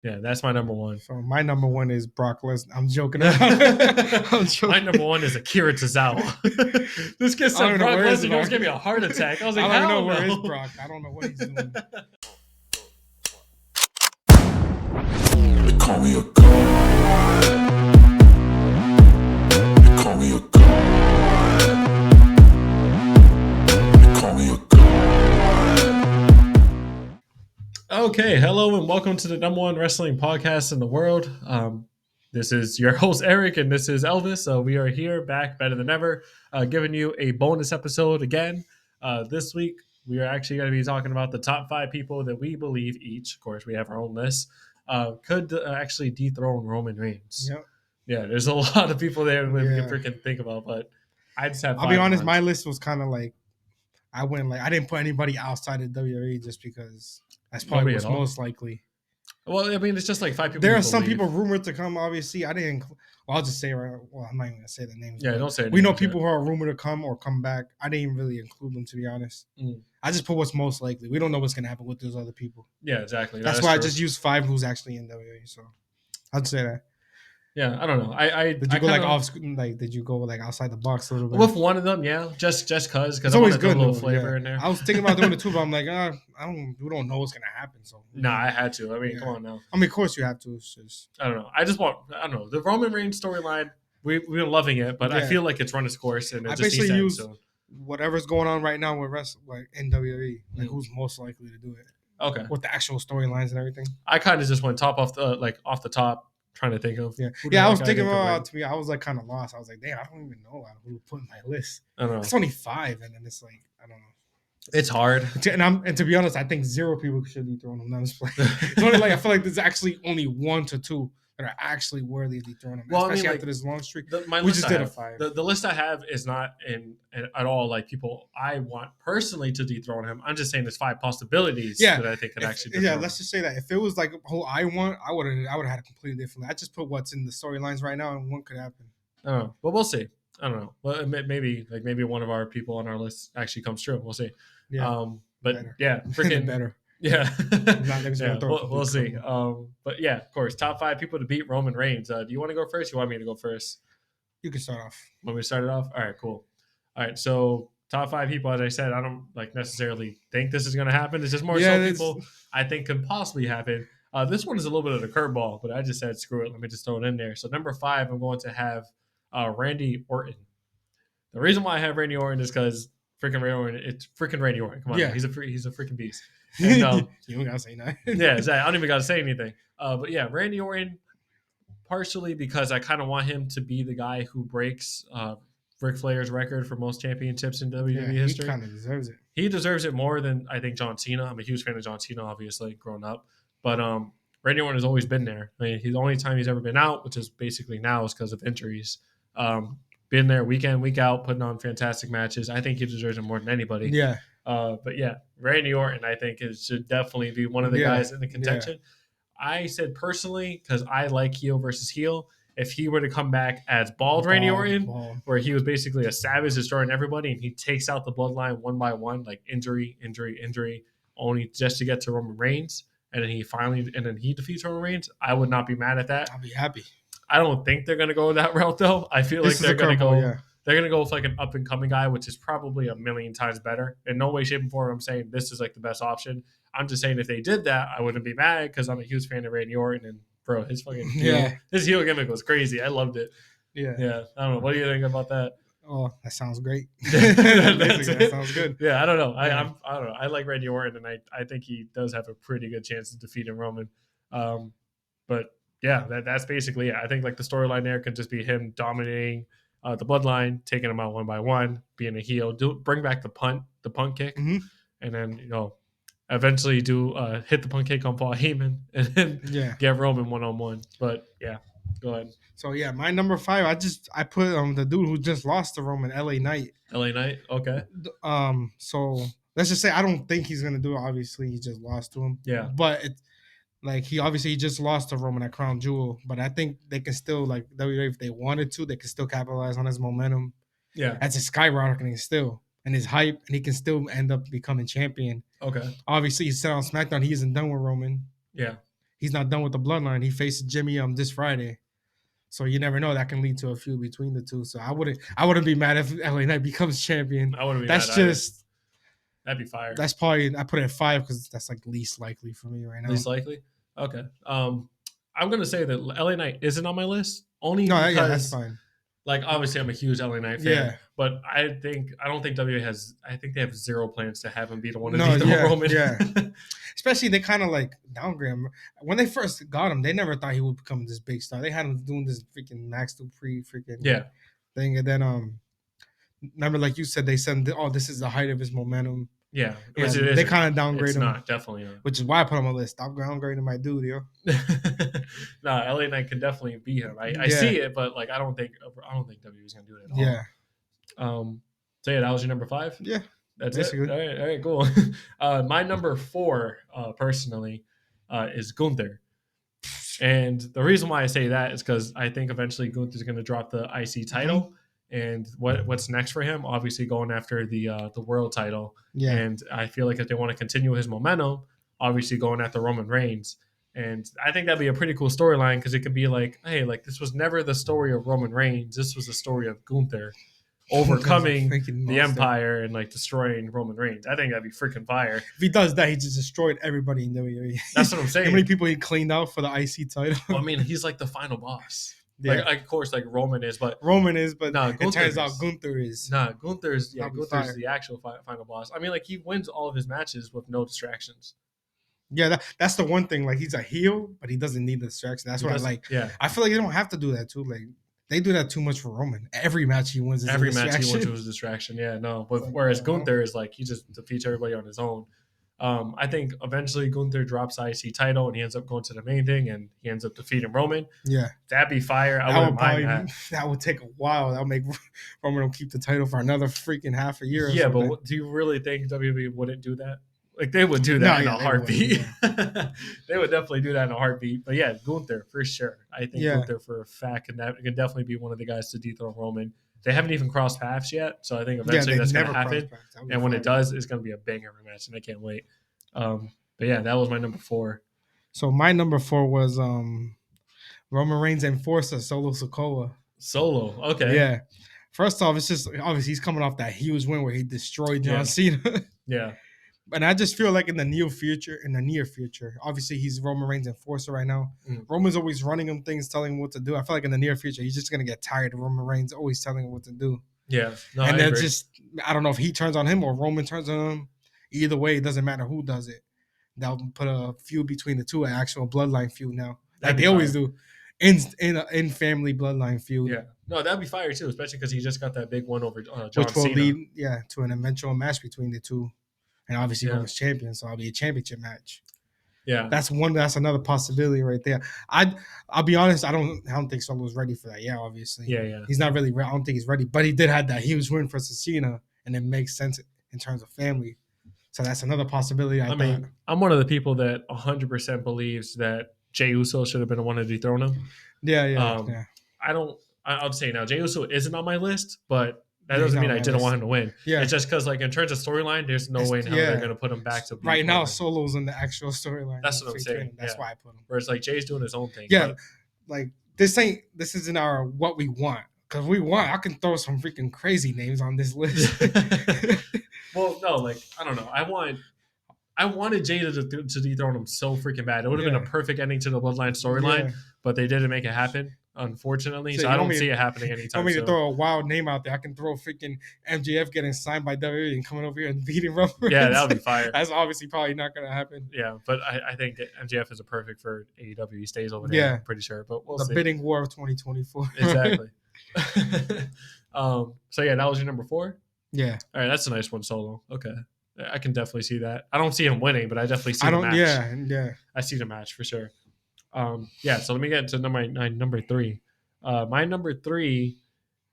Yeah, that's my number one. So my number one is Brock Lesnar. I'm joking. I'm joking. My number one is Akira Tozawa. This kid said Brock Lesnar, you almost gave me a heart attack. I was like, I don't hell know where no. is Brock. I don't know what he's doing. They call me a god. They call me a god. They call me a god. Okay, hello and welcome to the number one wrestling podcast in the world. This is your host Eric, and this is Elvis. So we are here, back better than ever, giving you a bonus episode again. This week we are actually going to be talking about the top 5 people that we believe each, of course, we have our own list, could actually dethrone Roman Reigns. Yep. Yeah, there's a lot of people there we can freaking think about, but I just have. I'll be honest, my list was kind of like I didn't put anybody outside of WWE just because that's probably what's most likely. Well, I mean, it's just like 5 people. There are some people rumored to come. Obviously, I didn't. Well, I'll just say right. Well, I'm not even gonna say the names. Yeah, don't say it. We know people who are rumored to come or come back. I didn't even really include them, to be honest. I just put what's most likely. We don't know what's gonna happen with those other people. Yeah, exactly. That's why I just used 5 who's actually in WWE. So I'd say that. Yeah, I don't know. Did you go like off? Like, did you go like outside the box a little bit? With one of them, yeah, just because it's always good. A little flavor in there. I was thinking about doing it too, but I'm like, we don't know what's gonna happen. So I had to. I mean, come on now. I mean, of course you have to. It's just I don't know. I don't know. The Roman Reigns storyline, we've been loving it, but I feel like it's run its course, and it just basically needs to use whatever's going on right now with wrestling, like in WWE, like who's most likely to do it. Okay. With the actual storylines and everything. I kind of just went off the top. Trying to think of I was thinking about to me. I was like kind of lost. I was like, damn, I don't even know who to put in my list. I don't know. It's only 5, and then it's like I don't know. It's hard. And to be honest, I think 0 people should dethrone him. It's only like I feel like there's actually only 1 to 2 that are actually worthy of dethroning him. Well, especially I mean, after this long streak. We just did a 5. The list I have is not in at all like people I want personally to dethrone him. I'm just saying there's 5 possibilities that I think could actually dethrone him. Let's just say that if it was like who I want, I would have had a completely different. I just put what's in the storylines right now, and what could happen. I don't know, but we'll see. I don't know. Well, maybe one of our people on our list actually comes true. We'll see. Yeah. But better. Yeah, freaking better. Yeah, we'll see. But yeah, of course, top 5 people to beat Roman Reigns. Do you want to go first? You want me to go first? You can start off. Want me to start it off? All right, cool. All right, so top 5 people, as I said, I don't necessarily think this is going to happen. It's just more people I think could possibly happen. This one is a little bit of a curveball, but I just said screw it. Let me just throw it in there. So number 5, I'm going to have Randy Orton. The reason why I have Randy Orton is because freaking Randy Orton. It's freaking Randy Orton. Come on, he's a freaking beast. And, you don't gotta say nothing. Yeah, exactly. I don't even gotta say anything. But yeah, Randy Orton, partially because I kind of want him to be the guy who breaks Ric Flair's record for most championships in WWE history. He kind of deserves it. He deserves it more than I think John Cena. I'm a huge fan of John Cena, obviously, growing up. But Randy Orton has always been there. I mean, the only time he's ever been out, which is basically now, is because of injuries. Been there week in, week out, putting on fantastic matches. I think he deserves it more than anybody. Yeah. But yeah, Randy Orton, I think, should definitely be one of the guys in the contention. Yeah. I said personally, because I like heel versus heel, if he were to come back as bald Randy Orton, where he was basically a savage destroying everybody, and he takes out the bloodline one by one, like injury, only just to get to Roman Reigns, and then he defeats Roman Reigns, I would not be mad at that. I'll be happy. I don't think they're going to go that route, though. I feel like they're going to go. Yeah. They're going to go with like an up-and-coming guy, which is probably a million times better. In no way, shape, or form I'm saying this is like the best option. I'm just saying if they did that, I wouldn't be mad because I'm a huge fan of Randy Orton. And, bro, his fucking his heel gimmick was crazy. I loved it. Yeah. I don't know. What do you think about that? Oh, that sounds great. that sounds good. Yeah, I don't know. I don't know. I like Randy Orton, and I think he does have a pretty good chance of defeating Roman. But yeah, that's basically it. I think like the storyline there could just be him dominating the bloodline, taking them out one by one, being a heel, bring back the punt kick, and then eventually hit the punt kick on Paul Heyman, and then get Roman 1-on-1. But yeah, go ahead. So yeah, my number 5, I put the dude who just lost to Roman, LA Knight. LA Knight, okay. So let's just say I don't think he's gonna do it. Obviously, he just lost to him. Yeah, but he just lost to Roman at Crown Jewel, but I think they can still, like, WWE, if they wanted to, they can still capitalize on his momentum. Yeah. That's his skyrocketing still, and his hype, and he can still end up becoming champion. Okay. Obviously, he said on SmackDown he isn't done with Roman. Yeah. he's not done with the bloodline. He faces Jimmy this Friday. So you never know, that can lead to a feud between the two. So I wouldn't be mad if LA Knight becomes champion. I wouldn't be That's mad either. just That'd be fire. that's probably, I put it at 5 because that's like least likely for me right now. Least likely. Okay. I'm gonna say that LA Knight isn't on my list only No, because yeah, that's fine. like obviously I'm a huge LA Knight fan, Yeah. but I don't think WWE has. I think they have zero plans to have him be the one to No, beat yeah, Roman. yeah. Especially they kind of like downgrade him. When they first got him, they never thought he would become this big star. They had him doing this freaking Max Dupree freaking Yeah. thing, and then remember, like you said, they said, "Oh, this is the height of his momentum." Yeah, Yeah, which it they isn't. kind of downgrade It's him, not definitely not. which is why I put him on the list. Stop downgrading my dude, yo. No, LA Knight can definitely beat him. I Yeah. see it, but like I don't think WWE's gonna do it at all. Yeah, So yeah, that was your number 5. yeah. That's Basically. it. All right, cool. My number 4, personally, is Gunther. And the reason why I say that is because I think eventually Gunther's going to drop the IC title, and what's next for him? Obviously, going after the world title. Yeah. And I feel like if they want to continue his momentum, obviously going after Roman Reigns. And I think that'd be a pretty cool storyline because it could be like, hey, like this was never the story of Roman Reigns. This was the story of Gunther overcoming Freaking the monster. Empire and like destroying Roman Reigns. I think that'd be freaking fire. If he does that, he just destroyed everybody in WWE. That's what I'm How saying. many people he cleaned out for the IC title? Well, I mean, he's like the final boss. Yeah. Like, of course, like Roman is, but Roman is, but No, it Gunther turns out is. Gunther is. Gunther's That'd be Gunther's fire. the actual final boss. I mean, like he wins all of his matches with no distractions. Yeah, that's the one thing. Like he's a heel, but he doesn't need the distraction. That's what I like. Yeah, I feel like they don't have to do that too. Like they do that too much for Roman. Every match he wins is every a match distraction. he wins was a distraction. Yeah, no. But Like, whereas no. Gunther is like he just defeats everybody on his own. I think eventually Gunther drops the IC title and he ends up going to the main thing and he ends up defeating Roman. Yeah, That'd be fire. I that wouldn't would mind probably that. that would take a while. That'll make Roman keep the title for another freaking half a year. Or Yeah, something. but do you really think WWE wouldn't do that? Like they would do that in a they heartbeat. wouldn't, They would definitely do that in a heartbeat. But yeah, Gunther for sure. I think Yeah. Gunther for a fact can definitely be one of the guys to dethrone Roman. They haven't even crossed paths yet, so I think eventually they that's going to never happen. cross paths. That would be And when fire. it does, it's going to be a banger match, and I can't wait. But yeah, that was my number 4. So my number 4 was Roman Reigns Enforcer Solo Sikoa. Solo. Okay. Yeah. First off, it's just obviously he's coming off that huge win where he destroyed John Yeah. Cena. Yeah. And I just feel like in the near future, obviously he's Roman Reigns Enforcer right now. Mm. Roman's always running him things, telling him what to do. I feel like in the near future, he's just gonna get tired of Roman Reigns always telling him what to do. Yeah. No, And I then agree. just I don't know if he turns on him or Roman turns on him. Either way, it doesn't matter who does it. They'll put a feud between the two, an actual bloodline feud now, like That'd be they always fire. do, in family bloodline feud. Yeah. No, that'd be fire too, especially because he just got that big one over John Which will Cena. lead, to an eventual match between the two, and obviously Yeah. Roman's champion, so it'll be a championship match. Yeah. That's another possibility right there. I'll be honest, I don't think Solo's ready for that. Yeah, obviously. Yeah. Yeah. He's not really. I don't think he's ready, but he did have that huge win for Cena, and it makes sense in terms of family. So that's another possibility. I mean, thought. I'm one of the people that 100% believes that Jey Uso should have been the one to dethrone him. Yeah. yeah. I'll say now, Jey Uso isn't on my list, but that Yeah, he's doesn't not mean on I my didn't list. want him to win. Yeah. It's just because, like, in terms of storyline, there's no way in hell they're going to put him back to beat Right now, Roman. Solo's in the actual storyline. That's what I'm saying, That's yeah. why I put him. Whereas, like, Jay's doing his own thing. Yeah, like this isn't our what we want. Because I can throw some freaking crazy names on this list. Well, no, like, I don't know. I wanted Jay to dethrone him so freaking bad. It would have been a perfect ending to the Bloodline storyline, but they didn't make it happen, unfortunately. So I don't see it happening anytime I mean, soon. to throw a wild name out there, I can throw freaking MJF getting signed by WWE and coming over here and beating Roman. Yeah, that would be fire. That's obviously probably not going to happen. Yeah, but I think that MJF is a perfect for AEW. He stays over there, Yeah. I'm pretty sure. But we'll The see. bidding war of 2024. Exactly. So yeah, that was your number 4. Yeah. All right, that's a nice one, Solo. Okay, I can definitely see that. I don't see him winning, but I definitely see the match. Yeah. I see the match for sure. Yeah. So let me get to number 3. My number 3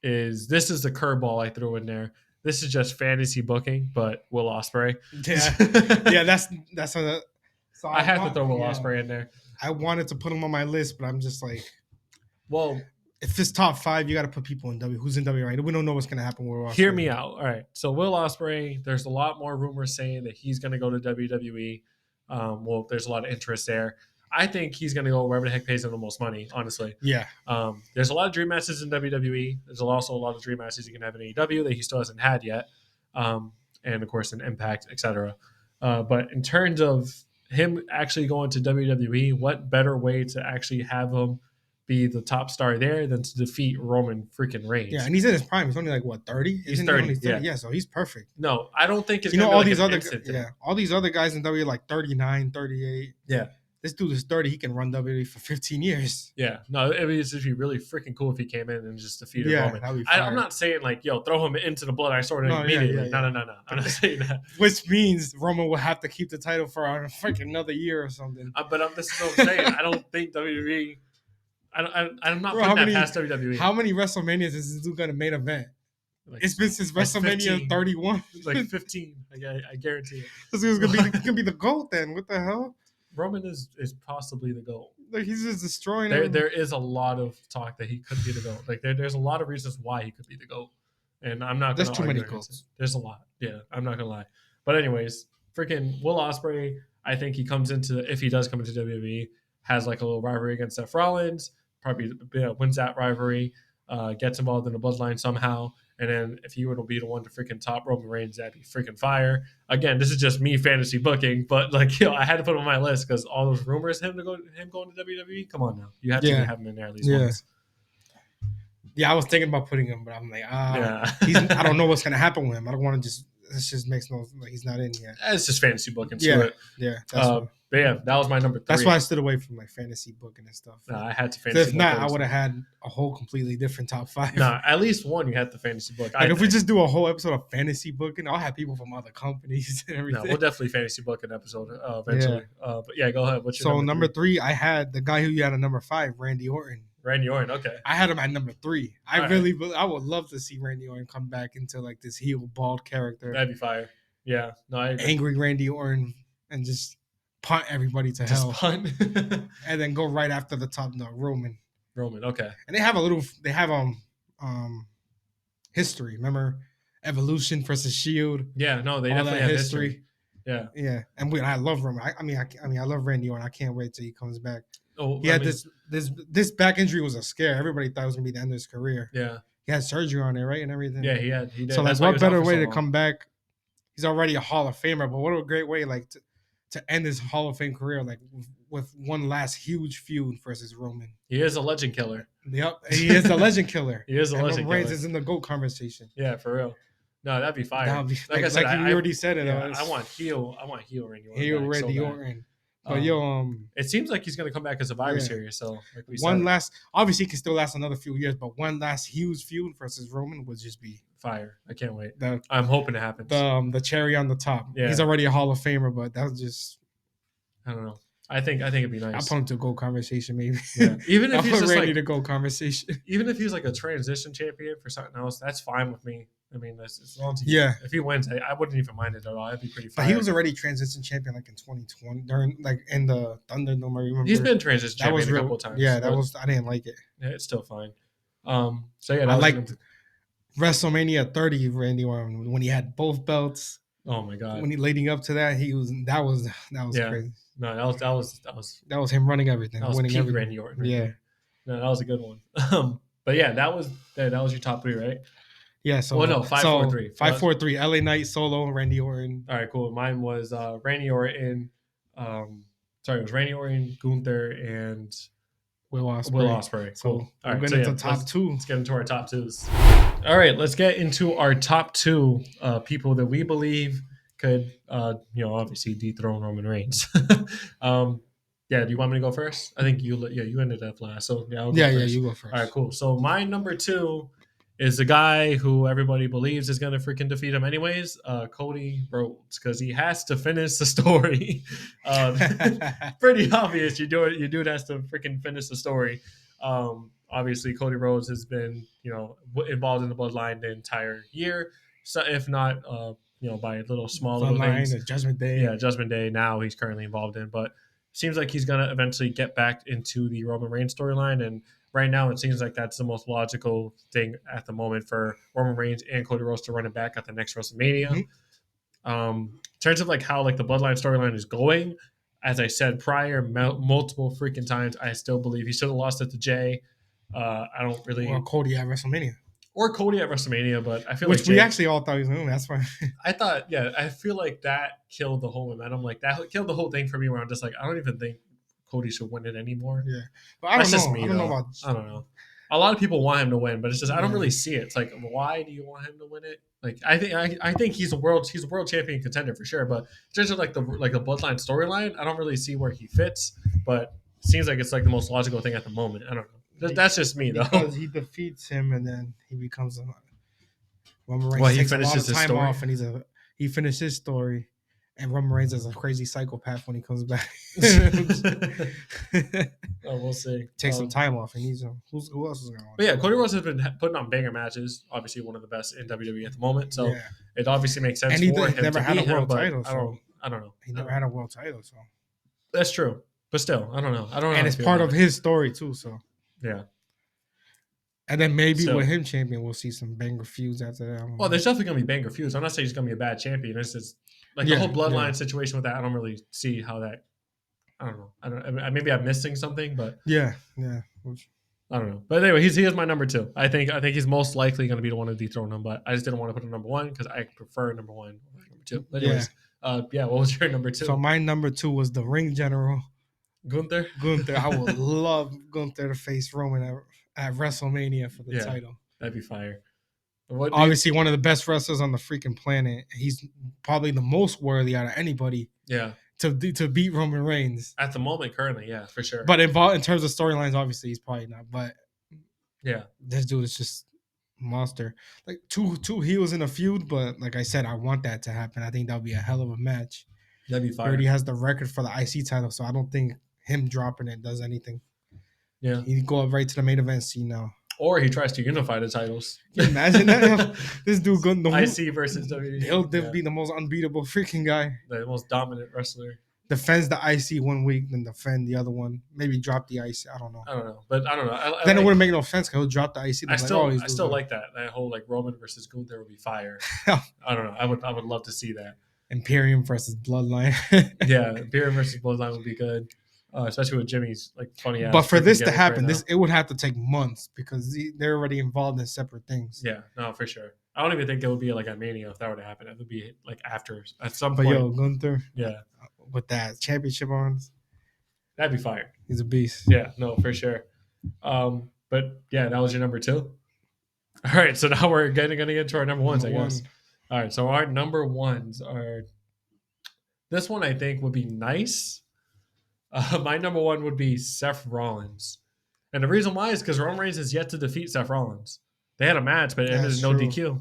is this is the curveball I threw in there. This is just fantasy booking, but Will Ospreay. Yeah, that's a. So I have to throw Will Ospreay in there. I wanted to put him on my list, but I'm just like, Well, if it's top 5, you got to put people in W. Who's in W right now? We don't know what's going to happen with Will Ospreay. hear me out. All right. So Will Ospreay, there's a lot more rumors saying that he's going to go to WWE. Well, there's a lot of interest there. I think he's going to go wherever the heck pays him the most money, honestly. Yeah. There's a lot of dream matches in WWE. There's also a lot of dream matches you can have in AEW that he still hasn't had yet. And of course in Impact, etc. But in terms of him actually going to WWE, what better way to actually have him be the top star there than to defeat Roman freaking Reigns? Yeah, and he's in his prime. He's only like what 30? He's Isn't 30, he only 30? yeah. Yeah, so he's perfect. No, I don't think it's You know, gonna all be these like an other instant thing. yeah, all these other guys in WWE are like 39, 38. Yeah. This dude is 30. He can run WWE for 15 years. Yeah, no, it would just be really freaking cool if he came in and just defeated Yeah, Roman. that'd be I'm fire. not saying like, yo, throw him into the bloodline sword No, yeah, immediately. yeah, yeah. No. I'm not saying that. Which means Roman will have to keep the title for freaking another year or something. This is what I'm saying. I don't think WWE. I'm not Bro, putting how that many- past WWE. How many WrestleManias is this dude gonna main event? Like, It's been since like WrestleMania 15. 31. like 15. I guarantee it. This dude's gonna be the GOAT then. What the hell? Roman is possibly the GOAT. Like he's just destroying There is a lot of talk that he could be the GOAT. Like there's a lot of reasons why he could be the GOAT. And I'm not There's gonna too many argue against GOATs. it. There's a lot. Yeah, I'm not gonna lie. But anyways, freaking Will Ospreay, I think he comes into, if he does come into WWE, has like a little rivalry against Seth Rollins, probably wins that rivalry, gets involved in the bloodline somehow. And then if he were to be the one to freaking top Roman Reigns, that'd be freaking fire. Again, this is just me fantasy booking, but like, I had to put him on my list because all those rumors him going to WWE. Come on now, you have to Yeah. have him in there at least Yeah. once. Yeah, I was thinking about putting him, but I'm like, Yeah, I don't know what's gonna happen with him. I don't want to just. This just makes no. Like he's not in yet. it's just fantasy booking. Yeah. Screw it. Yeah, that's why. But yeah, that was my number 3. That's why I stood away from like fantasy booking and stuff. No, I had to 'Cause fantasy. if not, book I those. would have had a whole completely different top 5. No, at least one you had the fantasy book. Like if we just do a whole episode of fantasy booking, I'll have people from other companies and no, everything. we'll definitely fantasy book an episode eventually. But yeah, go ahead. What's your So number 3? 3, I had the guy who you had at number 5, Randy Orton. Randy Orton. Okay. I had him at number 3. I All I would love to see Randy Orton come back into like this heel bald character, That'd be fire. Yeah. No, I agree. angry Randy Orton, and just punt everybody to Just hell, punt. and then go right after the top, no, Roman. Roman. Okay. And they have history. Remember, Evolution versus Shield. Yeah. No, they all definitely that have history. Yeah. Yeah, and I love Roman. I love Randy Orton. I can't wait till he comes back. Oh, He had this back injury was a scare. Everybody thought it was gonna be the end of his career. Yeah. He had surgery on it, right, and everything. Yeah. He did. So like, That's why he what was out better for way so to long. come back? He's already a Hall of Famer, but what a great way like to end his Hall of Fame career like with one last huge feud versus Roman. He is a legend killer. Yep, he is the legend killer. He is a And legend Reigns killer. is in the GOAT conversation. Yeah, for real. No, that'd be fire. That would be, Like I said, you already said it. Yeah, I want heel Randy Orton. heel back so Randy bad. Orton. But It seems like he's gonna come back as a Survivor Yeah. Series. So like we one said, last, obviously, he can still last another few years, but one last huge feud versus Roman would just be fire. I can't wait. the I'm hoping it happens. the cherry on the top. Yeah. He's already a Hall of Famer, but that was just I don't know. I think it'd be I'll nice. put him to GOAT conversation maybe. Yeah. Even I'll if he's put just Randy like, to GOAT conversation. even if he's like a transition champion for something else, that's fine with me. I mean, that's as long as he, Yeah. if he wins, I wouldn't even mind it at all. That'd be pretty fire. But he was already transition champion like in 2020 during like in the Thunderdome. I remember He's been transition that was champion a real. couple times. Yeah, that but, was I didn't like it. yeah, it's still fine. So yeah, that I was liked WrestleMania 30 Randy Orton when he had both belts. Oh my god. When he leading up to that, that was Yeah. crazy. No, that That was him running everything, was winning peak everything. Randy Orton. Right Yeah. there. No, that was a good one. But yeah, that was your top 3, right? Yeah, so Well, no, 5, 4, 3. 5, 4, 3. LA Knight solo, Randy Orton. All right, cool. Mine was Randy Orton. It was Randy Orton, Gunther, and Will Ospreay. Will Ospreay. So Cool. All we're right, going into yeah, top 2. let's get into our top 2s. All right, let's get into our top 2 people that we believe could, obviously dethrone Roman Reigns. Yeah, do you want me to go first? I think you ended up last. So yeah, I'll go first. You go first. All right, cool. So my number 2 is the guy who everybody believes is going to freaking defeat him anyways, Cody Rhodes, because he has to finish the story. Pretty obvious. Your dude has to freaking finish the story. Obviously, Cody Rhodes has been involved in the bloodline the entire year. So if not, by little small little things. Judgment Day. Yeah, Judgment Day. Now he's currently involved in, but seems like he's gonna eventually get back into the Roman Reigns storyline, and right now it seems like that's the most logical thing at the moment for Roman Reigns and Cody Rhodes to run it back at the next WrestleMania. Mm-hmm. In terms of like how like the bloodline storyline is going, as I said prior, multiple freaking times, I still believe he should have lost it to Jay. I don't really Or Cody at WrestleMania, or Cody at WrestleMania, but I feel which like we Jay, actually all thought he was going to win. That's why. I thought, yeah, I feel like that killed the whole momentum. Like that killed the whole thing for me. Where I'm just like, I don't even think Cody should win it anymore. Yeah, but I That's don't just know. me, I don't know though. about. I don't know. A lot of people want him to win, but it's just I don't Yeah. really see it. It's like, why do you want him to win it? Like, I think he's a world champion contender for sure. But just like the bloodline storyline, I don't really see where he fits. But it seems like it's like the most logical thing at the moment. I don't know. That's just me, though. Because he defeats him and then he becomes a. Roman Reigns Well, he takes a lot finishes of his time story. off, and he finished his story, and Roman Reigns is a crazy psychopath when he comes back. Oh, we'll see. Take some time off, and he's who else is going? But yeah, Cody Rhodes has been putting on banger matches. Obviously, one of the best in WWE at the moment. So Yeah. it obviously makes sense And he for him never to had beat a world him. But title, I don't know. He never had a world title, so That's true. But still, I don't know. I don't know. and it's part of his story too. So Yeah. and then maybe So- with him champion, we'll see some banger feuds after that. Well, there's definitely going to be banger feuds. I'm not saying he's going to be a bad champion. It's just like Yeah, the whole bloodline yeah. situation with that. I don't really see how that. I don't know. I mean, maybe I'm missing something, but yeah. I don't know. But anyway, he is my number 2. I think he's most likely going to be the one to dethrone him. But I just didn't want to put him number 1 because I prefer number 1 over number 2. But anyways, what was your number 2? So my number 2 was the Ring General Gunther. I would love Gunther to face Roman at WrestleMania for the title. That'd be fire. What Obviously, one of the best wrestlers on the freaking planet. He's probably the most worthy out of anybody Yeah. to beat Roman Reigns. At the moment, currently, yeah, for sure. But in terms of storylines, obviously he's probably not. But yeah, this dude is just a monster. Like two heels in a feud, but like I said, I want that to happen. I think that would be a hell of a match. that'd be He fire. already has the record for the IC title, so I don't think him dropping it does anything. Yeah. He'd go up right to the main event scene now. Or he tries to unify the titles. Can you imagine that? This dude going the IC versus WWE. He'll be the most unbeatable freaking guy. The most dominant wrestler. Defends the IC 1 week, then defend the other one. Maybe drop the IC. I don't know. I don't know, but I don't know. Then it wouldn't make no sense because he'll drop the IC. I still like that. That whole like Roman versus Gunther would be fire. I don't know. I would love to see that. Imperium versus Bloodline. Yeah, Imperium versus Bloodline would be good, especially with Jimmy's like funny ass. But for this to gimmick happen, right now. it would have to take months because they're already involved in separate things. Yeah, no, for sure. I don't even think it would be like a Mania if that were to happen. It would be like after at some But point. yo, Gunther, Yeah, with that championship on, that'd be fire. he's a beast. Yeah, no, for sure. But yeah, that was your number 2. All right, so now we're gonna get into our number 1s, I guess. All right, so our number 1s are. This one I think would be nice. My number 1 would be Seth Rollins, and the reason why is because Roman Reigns has yet to defeat Seth Rollins. They had a match, but it ended in no true.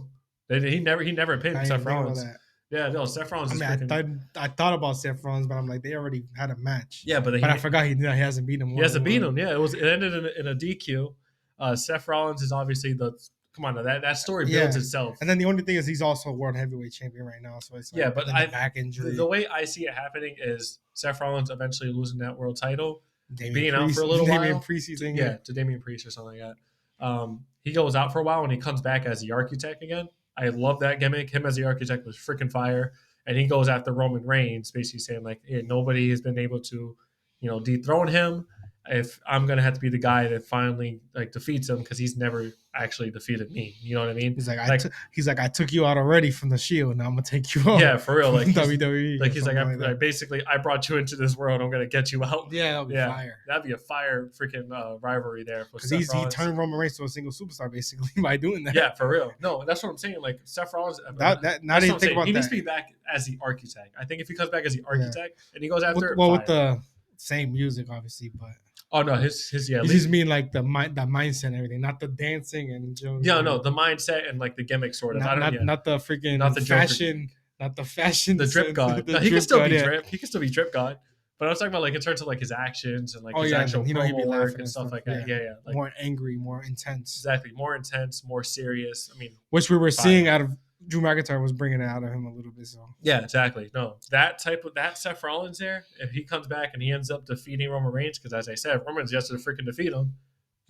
DQ. He never pinned I didn't Seth think about Rollins. that. Yeah, no, Seth Rollins. I is mean, freaking, I thought about Seth Rollins, but I'm like, they already had a match. yeah, but But I forgot he hasn't beat him. He hasn't beat him. Yeah, it ended in a DQ. Seth Rollins is obviously come on, that story builds itself. And then the only thing is he's also a world heavyweight champion right now. So it's like, Yeah, but the back injury. the way I see it happening is Seth Rollins eventually losing that world title, Damian being out Priest- for a little Damian while. Priest season, Yeah, to Damian Priest or something like that. He goes out for a while and he comes back as the architect again. I love that gimmick. Him as the architect was freaking fire. And he goes after Roman Reigns, basically saying like, hey, nobody has been able to, dethrone him. If I'm gonna have to be the guy that finally like defeats him because he's never actually defeated me. You know what I mean? He's like, I took you out already from the Shield. Now I'm gonna take you out. Yeah, for real. Like WWE. Like he's like, that. basically, I brought you into this world. I'm gonna get you out. Yeah, that'll be fire. That'd be a fire freaking rivalry there. Because he turned Roman Reigns to a single superstar basically by doing that. Yeah, for real. No, that's what I'm saying. Like Seth Rollins. Now I didn't think about he that. needs to be back as the architect. I think if he comes back as the architect and he goes after with the same music, obviously, but. Oh no, his yeah. You just mean like the mindset and everything, not the dancing and yeah, no, the mindset and like the gimmick sort of. Not the freaking fashion, not the fashion. The drip god. No, he can still be drip. He can still be drip god. But I was talking about like in terms of like his actions and like his actual promo work and stuff like that. Yeah. Like, more angry, more intense. Exactly, more intense, more serious. I mean, which we were seeing out of Drew McIntyre was bringing it out of him a little bit. So yeah, exactly. No, that Seth Rollins there, if he comes back and he ends up defeating Roman Reigns, because as I said, Roman's just to freaking defeat him,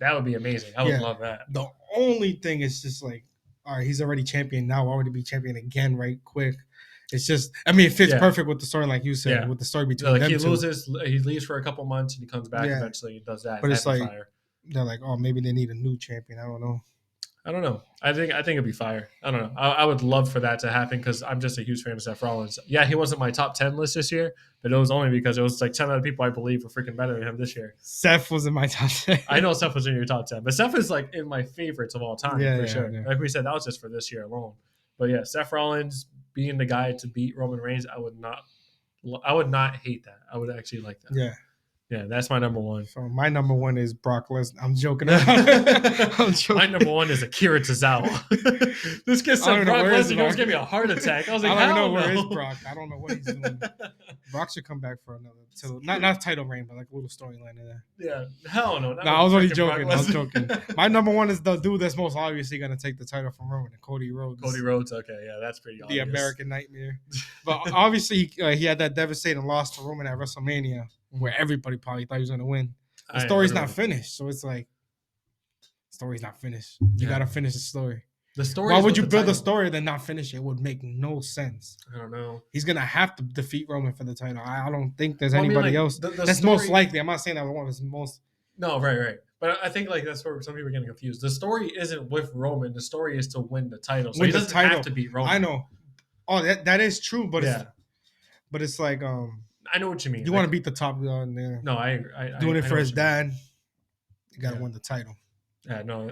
that would be amazing. I would love that. The only thing is just like, all right, he's already champion now. Why would he be champion again right quick? It's just, I mean, it fits Yeah. perfect with the story, like you said, Yeah. with the story So, between like them he two. loses, he leaves for a couple months, and he comes back Yeah. eventually and does that. But it's That'd be like- fire. They're like, oh, maybe they need a new champion. I don't know. I don't know. I think it'd be fire. I don't know. I would love for that to happen because I'm just a huge fan of Seth Rollins. Yeah, he wasn't my top 10 list this year, but it was only because it was like 10 other people I believe were freaking better than him this year. Seth was in my top 10. I know Seth was in your top 10, but Seth is like in my favorites of all time Yeah, for yeah, sure. yeah. Like we said, that was just for this year alone. But yeah, Seth Rollins being the guy to beat Roman Reigns, I would not hate that. I would actually like that. Yeah. Yeah, that's my number one. So my number one is Brock Lesnar. I'm joking. I'm joking. My number one is Akira Tozawa. This kid I said don't know Brock where is Lesnar Brock. almost gave me a heart attack. I was like, I don't hell know where no. is Brock. I don't know what he's doing. Brock should come back for another not title reign, but like a little storyline in there. Yeah, hell no. No, I was only freaking joking. Brock I was Lesnar. joking. My number one is the dude that's most obviously gonna take the title from Roman, Cody Rhodes. Cody Rhodes. Okay, yeah, that's pretty the obvious. American Nightmare. But obviously, he had that devastating loss to Roman at WrestleMania, where everybody probably thought he was gonna win. The story's not finished, so it's like, story's not finished. You Yeah. gotta finish the story. The story. Why is would with you the build a title. story then not finish it? It would make no sense. I don't know. He's gonna have to defeat Roman for the title. I don't think there's Well, I mean, anybody like, else. the That's story- most likely. I'm not saying that one is most. No, right. But I think like that's where some people are getting confused. The story isn't with Roman. The story is to win the title. So Win he the doesn't title. have to beat Roman. I know. Oh, that is true, but Yeah, it's like I know what you mean. you want to beat the top guy there. No, I agree. Doing I it know for what his you mean. dad. You gotta Yeah. win the title. Yeah, no.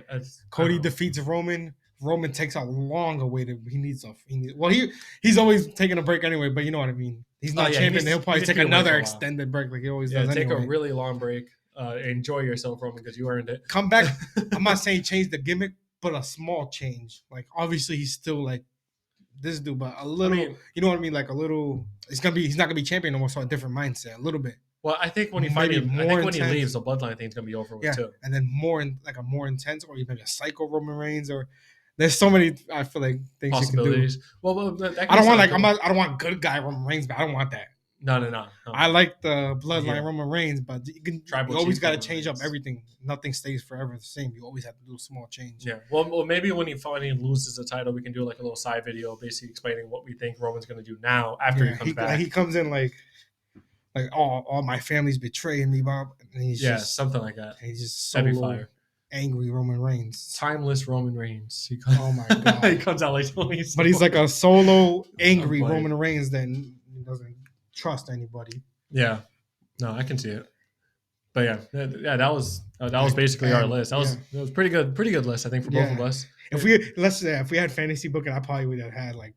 Cody I don't know. defeats Roman. Roman takes a longer way to. He's always taking a break anyway. But you know what I mean. He's not Oh, yeah, champion. He'll probably he's take been away another for a while. extended break like he always Yeah, does take anyway. a really long break. Enjoy yourself, Roman, because you earned it. Come back. I'm not saying change the gimmick, but a small change. Like obviously he's still like this dude, but a little. mean- you know what I mean? Like a little. He's not gonna be champion no more. So a different mindset, a little bit. Well, I think when he Maybe finally, more when he intense. leaves, the bloodline thing's gonna be over with Yeah, too. and then like a more intense, or even a psycho Roman Reigns, or there's so many. I feel like things you can do. Possibilities. Well, that I don't want could- I don't want good guy Roman Reigns, but I don't want that. No. I like the bloodline Yeah. Roman Reigns, but you Tribal always chief got to Roman change up Reigns. everything. Nothing stays forever the same. You always have to do a small change. Yeah. Well, maybe when he finally loses the title, we can do like a little side video, basically explaining what we think Roman's gonna do now after Yeah, he comes back. he comes in like all my family's betraying me, Bob, and he's Yeah, just something like that. he's just That'd be solo fire. angry Roman Reigns. Timeless Roman Reigns. He comes, Oh my God. he comes out like Tony Storm. But he's like a solo angry I'm playing. Roman Reigns that doesn't trust anybody. Yeah. No, I can see it. But yeah, that was basically our And, list. That was pretty good list, I think, for both of Yeah. us. If we had fantasy booking, I probably would have had like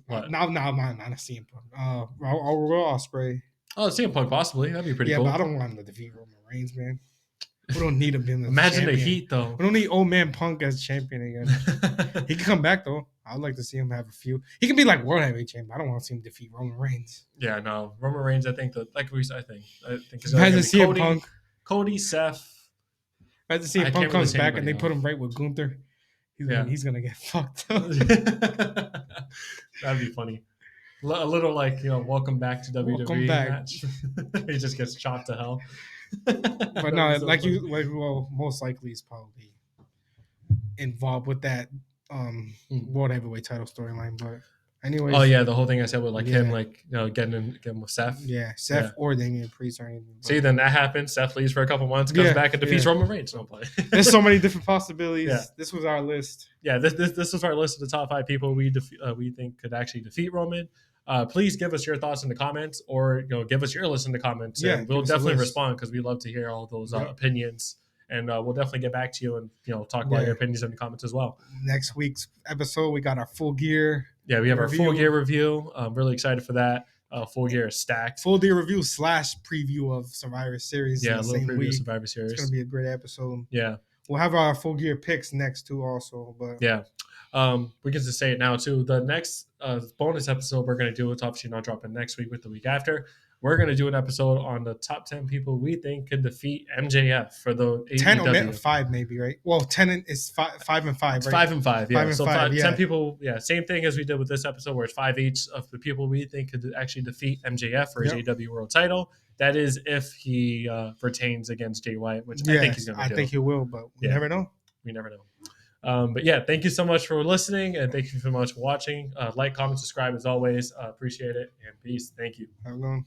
What? not a CM Punk. Raw Ospreay. Oh, CM Punk possibly. That'd be pretty Yeah, cool. but I don't want him to defeat Roman Reigns, man. We don't need him being the Imagine the champion. heat though. We don't need old man Punk as champion again. He can come back though. I'd like to see him have a few. He can be like world heavyweight champion. I don't want to see him defeat Roman Reigns. Yeah, no. Roman Reigns, I think it's Imagine gonna be seeing Punk. Cody, Seth. Imagine seeing I Punk can't really comes say back and they anybody put else. him right with Gunther. He's gonna get fucked up. That'd be funny. A little like, welcome back to WWE Welcome back. match. He just gets chopped to hell. But no, most likely he's probably involved with that world heavyweight title storyline. But anyways, Oh yeah, the whole thing I said with like him, Yeah. like getting with Seth. yeah, Seth Yeah. or Damian Priest or anything. But See, then that happens. Seth leaves for a couple months, comes Yeah, back and defeats yeah. Roman Reigns. No play. there's so many different possibilities. Yeah. This was our list. Yeah, this is our list of the top 5 people we think could actually defeat Roman. Please give us your thoughts in the comments, or give us your list in the comments. Yeah, and we'll give us a definitely list. respond because we love to hear all those Yeah. opinions, and we'll definitely get back to you and talk about Yeah. your opinions in the comments as well. Next week's episode, we got our full gear Yeah, we have our full Review. gear review. I'm really excited for that. Full gear is stacked. full gear review / preview of Survivor Series. Yeah, in a the little same preview week. of Survivor It's Series. gonna be a great episode. Yeah. We'll have our full gear picks next too, also. But Yeah. We can just say it now too. The next bonus episode we're going to do, it's obviously not dropping next week, but the week after, we're going to do an episode on the top 10 people we think could defeat MJF for the 10 AEW. or 5 maybe, right? Well, 10 is 5 and 5, It's right? 5 and 5. Yeah. 5 and So 5, yeah. 10 people. Yeah. Same thing as we did with this episode, where it's 5 each of the people we think could actually defeat MJF for his Yep. AEW World Title. That is if he retains against Jay White, which I think he's going to do. he will, but we Yeah. never know. We never know. But yeah, thank you so much for listening, and thank you so much for watching. Like, comment, subscribe as always. Appreciate it, and peace. Thank you. Have a good one.